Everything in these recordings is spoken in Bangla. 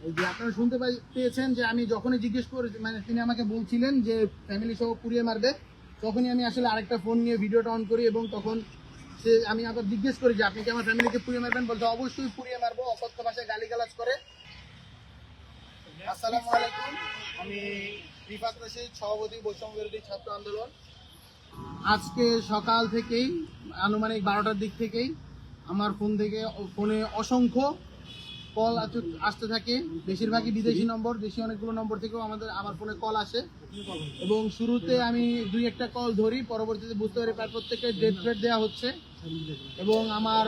ওই যে আপনারা শুনতে পেয়েছেন যে আমি যখনই জিজ্ঞেস করে মানে তিনি আমাকে বলছিলেন যে ফ্যামিলি সহ পুড়িয়ে মারবে, তখনই আমি আসলে আরেকটা ফোন নিয়ে ভিডিওটা অন করি এবং তখন আমি আবার জিজ্ঞেস করি যে আপনি কি আমার ফ্যামিলিকে পুড়িয়ে মারবেন, বলতে অবশ্যই পুড়িয়ে মারবো, অকথ্য ভাষায় গালিগালাজ করে। আসসালামু আলাইকুম, আমি রিফাত রশিদ, সভাপতি বৈষম্য বিরোধী ছাত্র আন্দোলন। আজকে সকাল থেকেই আনুমানিক 12টার দিক থেকেই আমার ফোনে অসংখ্য কল আসতে থাকে, বেশিরভাগই বিদেশি নম্বর, দেশি অনেকগুলো নম্বর থেকেও আমার ফোনে কল আসে এবং শুরুতে আমি 2-1টা কল ধরি, পরবর্তীতে বুঝতে পারি প্রায় প্রত্যেককে ডেথ থ্রেট দেওয়া হচ্ছে এবং আমার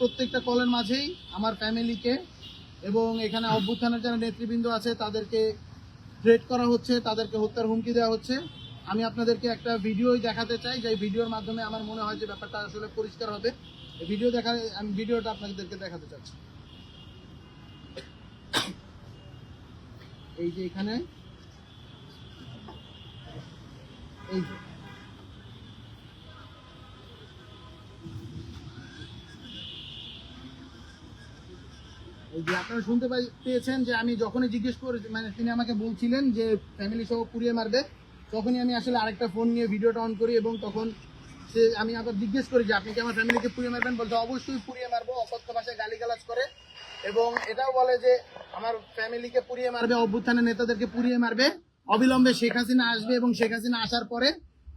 প্রত্যেকটা কলের মাঝেই আমার ফ্যামিলিকে এবং এখানে অভ্যুত্থানের যারা নেতৃবৃন্দ আছে তাদেরকে থ্রেট করা হচ্ছে, তাদেরকে হত্যার হুমকি দেওয়া হচ্ছে। আমি আপনাদেরকে একটা ভিডিওই দেখাতে চাই, যে ভিডিওর মাধ্যমে আমার মনে হয় যে ব্যাপারটা আসলে পরিষ্কার হবে। আমি ভিডিওটা আপনাদেরকে দেখাতে চাচ্ছি। এই যে এখানে এই যে আপনারা শুনতে পেয়েছেন যে আমি যখনই জিজ্ঞেস করে মানে তিনি আমাকে বলছিলেন যে ফ্যামিলি সহ পুড়িয়ে মারবে, তখনই আমি আসলে আরেকটা ফোন নিয়ে ভিডিওটা অন করি এবং তখন আমি আবার জিজ্ঞেস করি যে আপনি কি আমার ফ্যামিলিকে পুড়িয়ে মারবেন, বলতে অবশ্যই পুড়িয়ে মারবো, অকথ্য ভাষায় গালিগালাজ করে এবং এটাও বলে যে আমার ফ্যামিলিকে পুড়িয়ে মারবে, অভ্যুত্থানের নেতাদেরকে পুড়িয়ে মারবে, অবিলম্বে শেখ হাসিনা আসবে এবং শেখ হাসিনা আসার পরে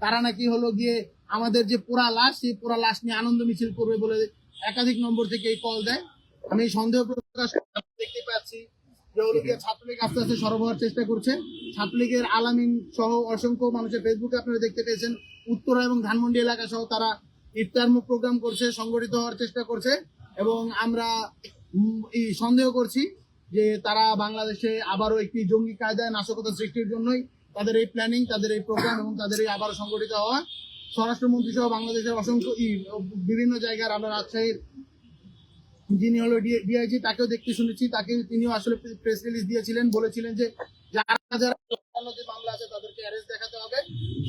তারা নাকি হলো গিয়ে আমাদের যে পোড়া লাশ, সেই পোড়া লাশ নিয়ে আনন্দ মিছিল করবে বলে একাধিক নম্বর থেকে এই কল দেয়। আমি সন্দেহ প্রকাশ দেখতে পাচ্ছি যে হলো গিয়ে ছাত্রলীগ আস্তে আস্তে সরব হওয়ার চেষ্টা করছে। ছাত্রলীগের আলামিন সহ অসংখ্য মানুষের ফেসবুকে আপনারা দেখতে পেয়েছেন, উত্তরা এবং ধানমন্ডি এলাকা সহ তারা ইফতার মুখ প্রোগ্রাম করছে, সংগঠিত হওয়ার চেষ্টা করছে এবং আমরা সন্দেহ করছি যে তারা বাংলাদেশে আবারও একটি জঙ্গি কায়দায় নাশকতা সৃষ্টির জন্যই তাদের এই প্ল্যানিং, তাদের এই প্রোগ্রাম এবং তাদের এই আবারও সংগঠিত হওয়া। স্বরাষ্ট্রমন্ত্রী সহ বাংলাদেশের অসংখ্য বিভিন্ন জায়গার, আমরা রাজশাহীর যিনি হলো ডিআইজি, তাকেও দেখতে শুনেছি, তিনিও আসলে প্রেস রিলিজ দিয়েছিলেন, বলেছিলেন যে যারা যে মামলা আছে তাদেরকে অ্যারেস্ট দেখাতে হবে।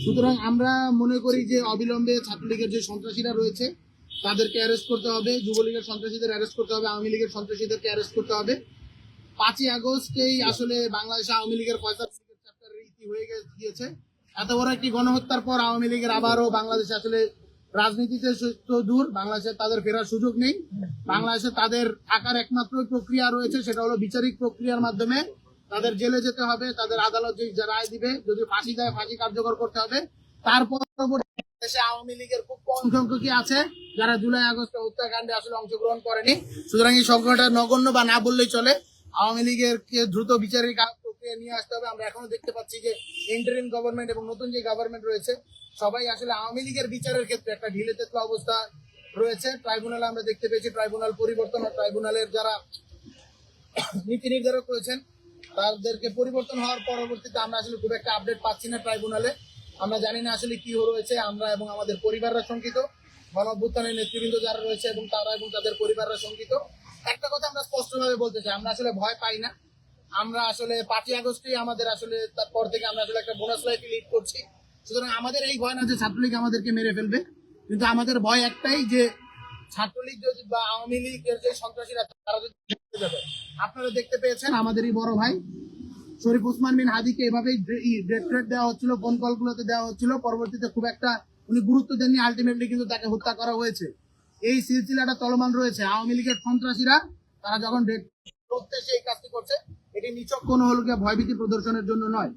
সুতরাং আমরা মনে করি যে অবিলম্বে ছাত্রলীগের যে সন্ত্রাসীরা রয়েছে তাদেরকে অ্যারেস্ট করতে হবে, যুবলীগের সন্ত্রাসীদের অ্যারেস্ট করতে হবে, আওয়ামী লীগের সন্ত্রাসীদেরকে অ্যারেস্ট করতে হবে। 5ই আগস্টেই আসলে বাংলাদেশ আওয়ামী লীগের ফয়সাল চ্যাপ্টারের ইতি হয়ে গিয়েছে। এত বড় একটি গণহত্যার পর আওয়ামী লীগের আবারও বাংলাদেশে আসলে রাজনীতিতে তো দূর, বাংলাদেশে তাদের ফেরার সুযোগ নেই। বাংলাদেশে তাদের থাকার একমাত্র প্রক্রিয়া রয়েছে, সেটা হলো বিচারিক প্রক্রিয়ার মাধ্যমে তাদের জেলে যেতে হবে, তাদের আদালত যে রায় দিবে, যদি ফাঁসি দেয় ফাঁসি কার্যকর করতে হবে। তারপর দেশে আওয়ামী লীগের খুব কম সংখ্যকই আছে যারা জুলাই আগস্ট হত্যাকাণ্ডে আসলে অংশগ্রহণ করেনি। সুতরাং এই সংখ্যাটা নগণ্য বা না বললেই চলে। আওয়ামী লীগের কে দ্রুত বিচারিক প্রক্রিয়া নিয়ে আসতে হবে। আমরা এখনো দেখতে পাচ্ছি যে ইন্টারিম গভর্নমেন্ট এবং নতুন যে গভর্নমেন্ট রয়েছে সবাই আসলে আওয়ামী লীগের বিচারের ক্ষেত্রে একটা ঢিলে তেতলা অবস্থা রয়েছে। ট্রাইব্যুনাল আমরা দেখতে পেয়েছি, ট্রাইব্যুনাল পরিবর্তন, ট্রাইব্যুনালের যারা নীতি নির্ধারক রয়েছেন তাদেরকে পরিবর্তন হওয়ার পরবর্তীতে আমরা আসলে খুব একটা আপডেট পাচ্ছি না ট্রাইব্যুনালে। আমরা জানি না আসলে কি রয়েছে। আমরা এবং আমাদের পরিবাররা শঙ্কিত, গণঅভ্যুত্থানের নেতৃবৃন্দ যারা রয়েছে এবং তারা এবং তাদের পরিবাররা শঙ্কিত। একটা কথা আমরা স্পষ্টভাবে বলতে চাই, আমরা আসলে ভয় পাই না। আমরা আসলে 5ই আগস্টে আমাদের আসলে তারপর থেকে আমরা আসলে একটা বোনাস লাইফ লিড করছি। সুতরাং আমাদের এই ভয় না যে ছাত্রলীগ আমাদেরকে মেরে ফেলবে, কিন্তু আমাদের ভয় একটাই যে ছাত্রলীগ যদি বা আওয়ামী লীগের যে সন্ত্রাসীরা তারা যদি যাবে। আপনারা দেখতে পেয়েছেন আমাদেরই বড় ভাই শরীফ ওসমান বিন হাদিকে এভাবেই ডেথ থ্রেট দেওয়া হচ্ছিল, ফোন কলগুলোতে দেওয়া হচ্ছিল, পরবর্তীতে খুব একটা উনি গুরুত্ব দেননি, আলটিমেটলি কিন্তু তাকে হত্যা করা হয়েছে। এই সিলসিলাটা চলমান রয়েছে। আওয়ামী লীগের সন্ত্রাসীরা তারা যখন ডেথ করতে এই কাজটি করছে, এটি নিছক কোনো হলো ভয়ভীতি প্রদর্শনের জন্য নয়।